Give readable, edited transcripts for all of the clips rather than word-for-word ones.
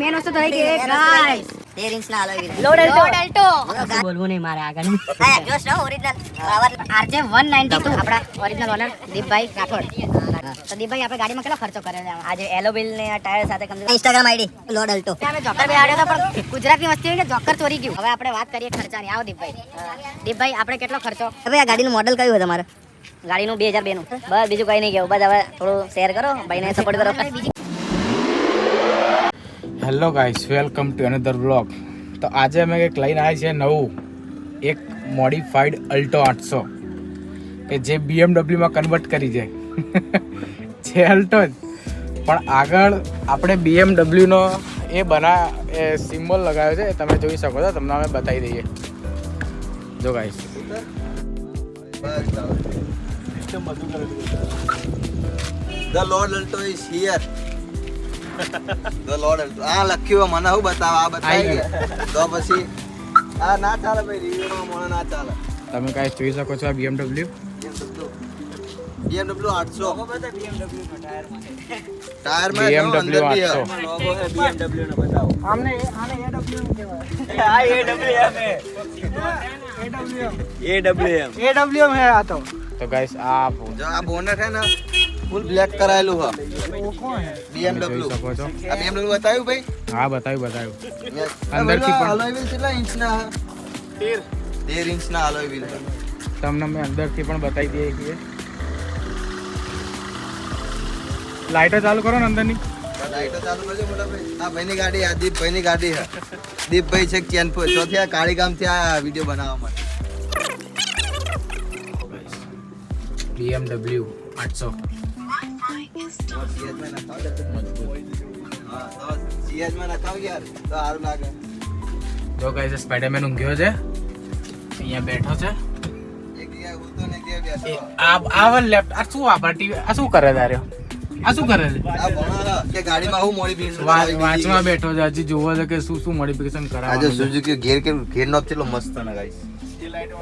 Main વસ્તુ તો રહી ગઈ ગાઈસ 13 ઇંચ ના અલોય વ્હીલ લોડ અલ્ટો બોલવું નહીં મારે આગળ જો સ્નો ઓરિજિનલ પાવર આરજે 192 આપડા ઓરિજિનલ ઓનર દીપભાઈ રાઠોડ તો દીપભાઈ આપણે ગાડીમાં કેટલો ખર્ચો કર્યો છે આજે એલો વ્હીલ ને આ ટાયર સાથે કમ ઇન્સ્ટાગ્રામ આઈડી લોડ અલ્ટો અમે જોકર બેહાડ્યો તો પણ ગુજરાતની વસ્તી કે જોકર ચોરી ગયું હવે આપણે વાત કરીએ ખર્ચાની આવો દીપભાઈ આપણે કેટલો ખર્ચો હવે આ ગાડીનું મોડલ કયું છે તમારે ગાડીનું 2002 નું બસ બીજું કઈ નહીં કેવું બસ હવે થોડું શેર કરો ભાઈને સપોર્ટ કરો hello guys welcome to another blog તો આજે અમે કંઈક લઈને આવ્યા છીએ નવું એક મોડિફાઈડ અલ્ટો 800 કે જે BMW માં કન્વર્ટ કરી જાય છે અલ્ટો જ પણ આગળ આપણે BMW નો એ સિમ્બોલ લગાવ્યો છે તમે જોઈ શકો છો તમને અમે બતાવી દઈએ જો guys The Lord Alto is here. The Lord Alto. આ લખ્યું મને હું બતાવ આ બતાવી તો પછી આ ના ચાલે ભાઈ રિવ્યુ માં મને ના ચાલે તમે ગાઈસ જોઈ શકો છો આ BMW 800 લોગો બતા BMW નો ટાયર માં BMW 800 લોગો હે BMW નો બતાવો આને આને AW નું કહેવાય આ AWM હે આ તો ગાઈસ આ જો આ બોનટ હે ને ફૂલ બ્લેક કરાયેલું હે वो कौन है BMW જોઈ શકો છો આ BMW બતાવ્યું ભાઈ હા બતાવ્યું અંદરથી પણ અલોય વ્હીલ કેટલા ઇંચ ના 13 ઇંચ ના અલોય વ્હીલ તમને મેં અંદરથી પણ બતાવી દઈએ છીએ લાઈટો ચાલુ કરો ને અંદરની લાઈટો ચાલુ કરજો મોટા ભાઈ આ ભાઈની ગાડી આ દીપભાઈની ગાડી છે દીપભાઈ છે ચેનપુર ચોથી આ કાળી ગામથી આ વિડિયો બનાવવા માટે BMW 800 જો ગાઈસ સ્પાઈડરમેન ઊંઘ્યો છે અહીંયા બેઠો છે આ લેફ્ટ આ શું વાપર ટીવી આ શું કરે તારે આ શું કરે છે કે ગાડીમાં હું મોડિફિકેશન વાંચવા બેઠો છે હજી જોવો છે કે શું શું મોડિફિકેશન કરાવે આજે સુઝુકી ઘેર નોબ ચેટલો મસ્ત ને ગાઈસ લાઈટ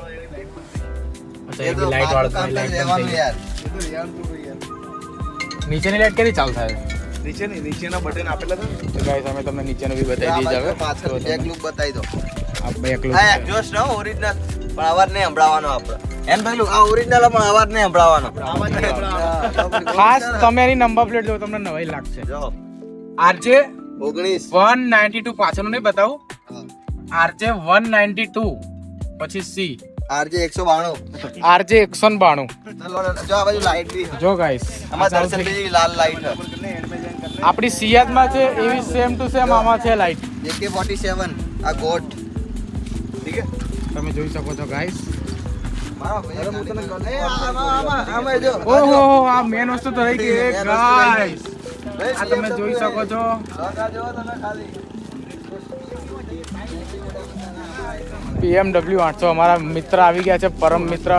વાળો નીચેની લાઈટ કેવી ચાલુ થાય નીચેના બટન આપેલા છે તો ગાઈસ અમે તમને નીચેનું બી બતાવી દઈએ હવે પાછળ બેક લુક બતાવી દો આ બેક લુક આ એક્ઝોસ્ટ નો ઓરિજિનલ પણ અવાજ નહીં સંભળાવવાનો આપણે એમ પેલું આ ઓરિજિનલ પણ અવાજ નહીં સંભળાવવાનો ખાસ તમે એની નંબર પ્લેટ જો તમને નવાઈ લાગશે જો RJ 19 192 પાછળનું નહીં બતાવું RJ 192 પછી C RJ 192 RJ 192 જો આ બાજુ લાઈટ બી જો ગાઈસ આમાં દર્શનની લાલ લાઈટ છે આપણી સિયાદ માં છે એવી સેમ ટુ સેમ આમાં છે લાઈટ AK47 આ ગોટ ઠીક છે તમે જોઈ શકો છો ગાઈસ મારા ભાઈ હું તને આમાં જો ઓહો આ મેન વસ્તુ તો રહી ગઈ ગાઈસ આ તમે જોઈ શકો છો BMW 800 અમારા મિત્ર આવી ગયા છે પરમ મિત્ર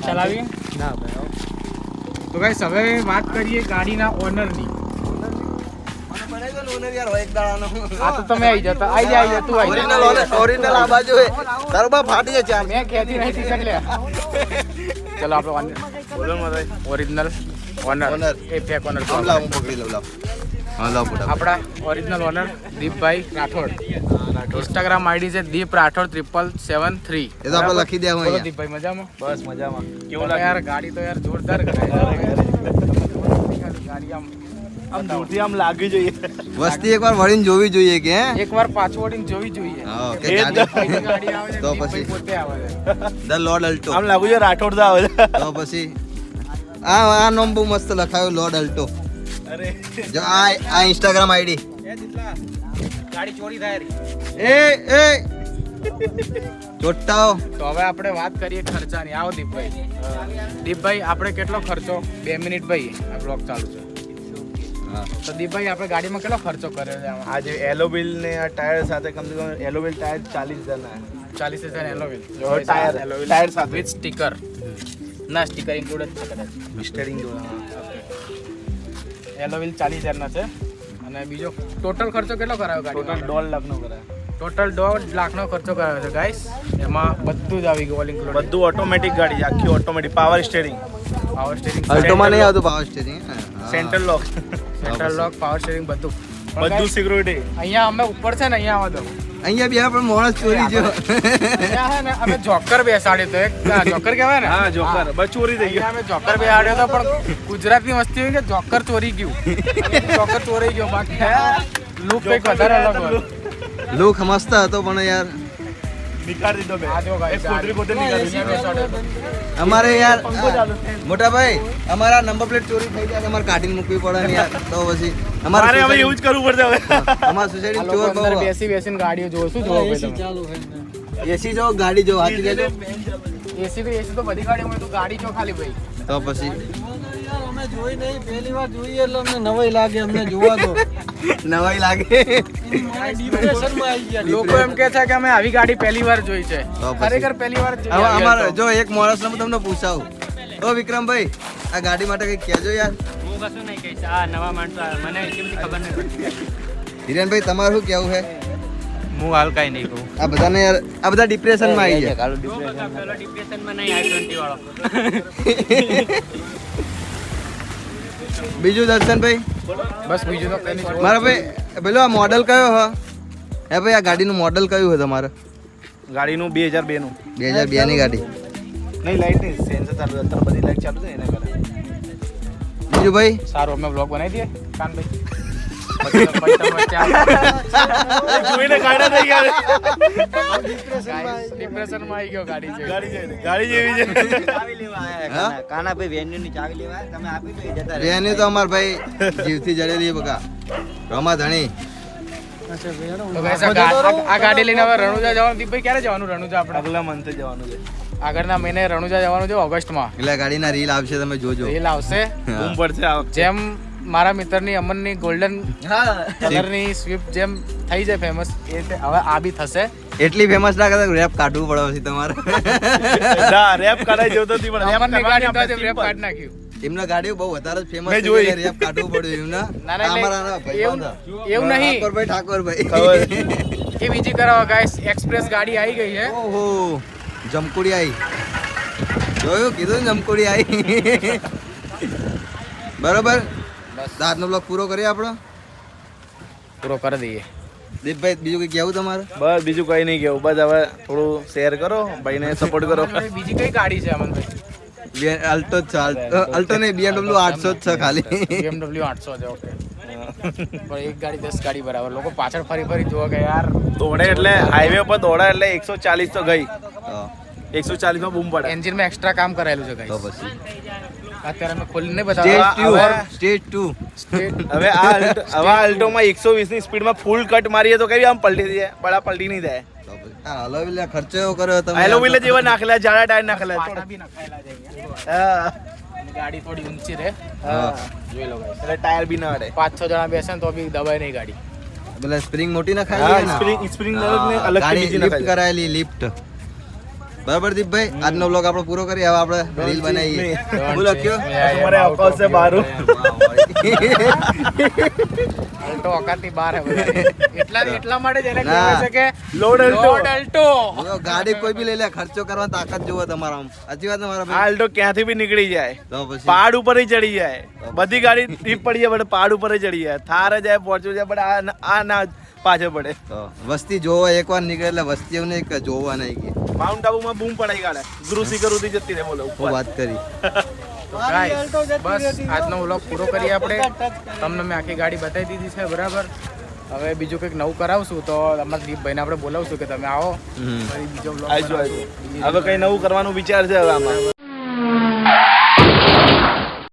ચલાવી ના તો ગાઈસ હવે વાત કરીએ ગાડીના ઓનરની આ તો તમે આવી જા તું આવી જા ઓરિજિનલ આ બાજુ હે તારો બા ફાટી જાય ચાર મેં ખેતી નહીં શીખ લે ચલો આપણે બોલો મત ઓરિજિનલ ઓનર એ ફેક ઓનર લાવ હું પકડી લઉં લાવ હા લાવ પુડા આપણા original owner Deepbhai Rathod Instagram ID છે દીપ રાઠોડ 773 એ તો આપણે લખી દે હું બોલો દીપભાઈ મજામાં બસ મજામાં કેવું લાગે યાર ગાડી તો યાર જોરદાર કરાય ગાડી આમ દૂરથી આમ લાગી જોઈએ વસ્તી એકવાર વળીને જોવી જોઈએ કે હે એકવાર પાછું વળીને જોવી જોઈએ હા કે ગાડી આવે છે તો દીપભાઈ પછી પોતે આવે છે ધ લોર્ડ અલ્ટો આમ લાગુ છે રાઠોડ દા આવે તો પછી આ નામ બહુ મસ્ત લખાયો લોર્ડ અલ્ટો અરે જો આ ઇન્સ્ટાગ્રામ આઈડી ગાડી ચોરી થાય એ ચોટ્ટાઓ તો હવે આપણે વાત કરીએ ખર્ચાની આવો દીપભાઈ આપણે કેટલો ખર્ચો 2 મિનિટ ભાઈ આ બ્લોગ ચાલુ છે તો દીપભાઈ આપણે ગાડીમાં કેટલો ખર્ચો કર્યો છે આમાં આજે એલો વ્હીલ ને આ ટાયર સાથે કમ સે કમ એલો વ્હીલ ટાયર 40,000 ના 40,000 એલો વ્હીલ ટાયર સાથે વિથ સ્ટીકર ના સ્ટીકર ઇન્ક્લુડ જ છે કદાચ સ્ટીયરિંગ એલો વ્હીલ 40,000 ના છે અને બીજો ટોટલ ખર્ચો કેટલો કરાયો ગાડી ટોટલ 1.5 લાખ નો કરાય ટોટલ 1.5 લાખનો ખર્ચો કરાયો છે ગાઈસ એમાં બધું જ આવી ગયું ઓલ ઇન્ક્લુડ બધું ઓટોમેટિક ગાડી છે, આખી automatic power steering power steering અલ્ટોમાં નહીં આવતું power steering central lock central lock, power steering બધું. પણ બધું guys, સિક્યુરિટી. અહીંયા અમે ઉપર છે ને અહીંયા આવો તો અહીંયા બી પણ માણસ ચોરી જો અહીંયા છે ને અમે જોકર બેસાડ્યો તો એક જોકર કહેવાય ને હા જોકર બસ ચોરી થઈ અહીંયા અમે જોકર બેસાડ્યો તો પણ ગુજરાતની વસ્તી હોય કે જોકર ચોરી ગયું જોકર ચોરી ગયો બાકી લુક કંઈક વધારે અલગ હોય. લોક મસ્ત હતો પણ યાર નીકાળી દીધો બે આ જો guys, એક કોથળી પોતે નીકાળી અહીંયા દીધો. બેસાડ્યો તો. અમારે યાર મોટા ભાઈ અમારા નંબર પ્લેટ ચોરી થઈ જાય અમારે કાઢીને મૂકવી પડે ને યાર તો પછી મારે હવે એવું જ કરવું પડશે હવે. અમારા આ સોસાયટી લોકો ચોર અંદર બહુ બેસીને ગાડીઓ જોવો શું જોવો ભાઈ તમે? એસી જો ગાડી જો હાથી કહેજો એસી તો બધી ગાડીઓમાં તો ગાડી જો ખાલી ભાઈ. તો પછી અમે જોઈ નહીં, પહેલી વાર જોઈએ એટલે અમને નવાઈ લાગે, અમને જોવા દો. નવાઈ લાગે ડિપ્રેશનમાં આવી ગયા. લોકો એમ કે છે કે અમે આવી ગાડી પહેલી વાર જોઈ છે. તો પછી. ખરેખર પહેલી વાર જોઈ હવે આવી અમારે alto. જો એક માણસ હું તમને પૂછાવું ઓ વિક્રમભાઈ આ ગાડી માટે કઈ કહેજો યાર હું કશું નહીં કહીશ. આ નવા માણસો મને એટલી બધી ખબર નહીં પડતી. હિરેનભાઈ તમારું શું કેવું છે હું હાલ કાંઈ નહીં કહું. આ બધાને યાર આ બધા ડિપ્રેશનમાં આવી જાય પેલો ડિપ્રેશનમાં નહીં I-20 વાળો. બીજું દર્શનભાઈ બસ બીજું તો કઈ નહીં. મારા ભાઈ પેલો આ મોડલ કયો હ હે ભાઈ આ ગાડીનું મોડલ કયું છે તમારે ગાડીનું 2002 નું 2002 ની ગાડી નહીં લાઈટ નહીં સેન્સર ચાલુ છે. અત્યારે બધી લાઈટ ચાલુ છે એના કારણે. બીજું ભાઈ સારું અમે બ્લોગ બનાવી દઈએ કાનભાઈ. પછી તો વચ્ચે આવે. જોઈને કાઢ્યા થઈ ગયા Guys, ડિપ્રેશનમાં આવી ગયો ગાડી છે. ગાડી જેવી છે. હા કાનાભાઈ વેન્યુ ની ચાવી લેવા તમે આપી દો, એ જતા બેની તો અમાર ભાઈ જીવથી જડેલી બકા રમા ધણી તો guys, આ ગાડી લઈને હવે રણુજા જવાનું. દીપભાઈ ક્યારે જવાનું રણુજા આપણે? આગલા મંથે જવાનું છે. આગળના મહિને રણુજા જવાનું છે ઓગસ્ટમાં. એટલે ગાડીના રીલ આવશે તમે જોજો રેલ આવશે હા. બૂમ પડશે આ વખતે. જેમ મારા મિત્રની અમનની ગોલ્ડન કલરની સ્વિફ્ટ જેમ થઈ જાય ફેમસ એ રીતે હવે આ બી થશે. એટલી ફેમસ ના કરતા રેપ કાઢવું પડે પછી તમારે ના, રેપ કરાઈ જતો હતી પણ રેપ અમનની કરવાની ગાડી તો આપણે રેપ simple. કાઢી નાખ્યું. એમના ગાડીઓ બહુ વધારે ફેમસ મેં જોઈ. રેપ કાઢવું પડ્યું એમના ના, ના, અમારા ના ભાઈ એવું એવું નહીં ઠાકોરભાઈ એ બીજી કરાવો ગાઈસ. એક્સપ્રેસ ગાડી આવી ગઈ છે. ઓહો જમકુડી આવી જોયું કીધું ને જમકુડી આવી બરોબર આજનો બ્લોગ પૂરો કરીએ આપણો પૂરો કરી દઈએ. દીપભાઈ બીજું કઈ કેવું તમારે બસ બીજું કઈ નહીં કેવું. બસ હવે થોડું શેર કરો, ભાઈને સપોર્ટ કરો. બીજી કઈ ગાડી છે અમનભાઈ? અલ્ટો જ છે અલ્ટો નહીં BMW 800 જ છે ખાલી BMW 800 છે. ઓકે પણ એક ગાડી 10 ગાડી બરાબર. લોકો પાછળ ફરી ફરી જોવા કે યાર દોડે એટલે હાઈવે પર દોડે એટલે 140 તો ગઈ. હા, 140 માં બૂમ પડે. એન્જિનમાં એક્સ્ટ્રા કામ કરાયેલું છે તો ગાઈસ. પછી અત્યારે અમે ખોલીને નહીં સ્ટેજ બતાવવા. 2 સ્ટેજ 2 હવે આ અલ્ટોમાં 120 ની સ્પીડમાં ફૂલ કટ મારીએ તો કેવી આમ પલટી જાય, પણ આ પલટી નહીં જાય. હલો એટલે ખર્ચો એવો કર્યો તમે એલો વ્હીલ જેવા નાખેલા, જાડા ટાયર નાખેલા. પાટા બી નખાયેલા છે અહીંયા. હા, અને ગાડી થોડી ઊંચી રહે. હા. જોઈ લો guys. એટલે ટાયર બી ના અડે. 5-6 જણા બેસે ને તો બી દબાય નહીં ગાડી. પેલા સ્પ્રિંગ મોટી હા, નખાય સ્પ્રિંગ અલગથી બીજી લિફ્ટ નખાય. કરાયેલી લિફ્ટ બરાબર દીપભાઈ આજનો બ્લોગ આપણો પૂરો કરીએ. હવે આપણે રીલ બનાવીએ બોલો કયો તમારે અવકાશ છે બારું. અલ્ટો ઓકાતની બહાર હે બધા. એટલા માટે જ એને ના. કહેવાય છે કે લોડ અલ્ટો. Load Alto. જો ગાડી કોઈ બી લઈ લે ખર્ચો કરવાની તાકાત જુઓ તમારા આમ સાચી વાત ને મારા આ ભાઈ અલ્ટો ક્યાંથી બી નીકળી જાય, તો પછી પહાડ ઉપર ચડી જાય. બધી ગાડી ટીપ પડી જાય પણ પહાડ ઉપર ચડી જાય. થાર જાય, ફોર્ચ્યુનર જાય, પણ આ ના પાછળ પડે. તો વસ્તી જોવો એકવાર નીકળે એટલે વસ્તી એવું નહીં કે જોવા નહીં કે માઉન્ટ આબુમાં બૂમ પડાઈ કાઢે. ગુરુ શિખર સુધી જતી રહે બોલો હું વાત કરી તો guys, બસ આજનો વ્લોગ પૂરો કરીએ આપણે. તમને મેં આખી ગાડી બતાવી દીધી છે બરાબર. હવે બીજું કંઈક નવું કરાવશું તો અમારા દીપભાઈને આપણે બોલાવશું કે તમે આવો. હમ. ફરી બીજો વ્લોગ આવજો. હવે કઈ નવું કરવાનું વિચાર છે હવે આમાં.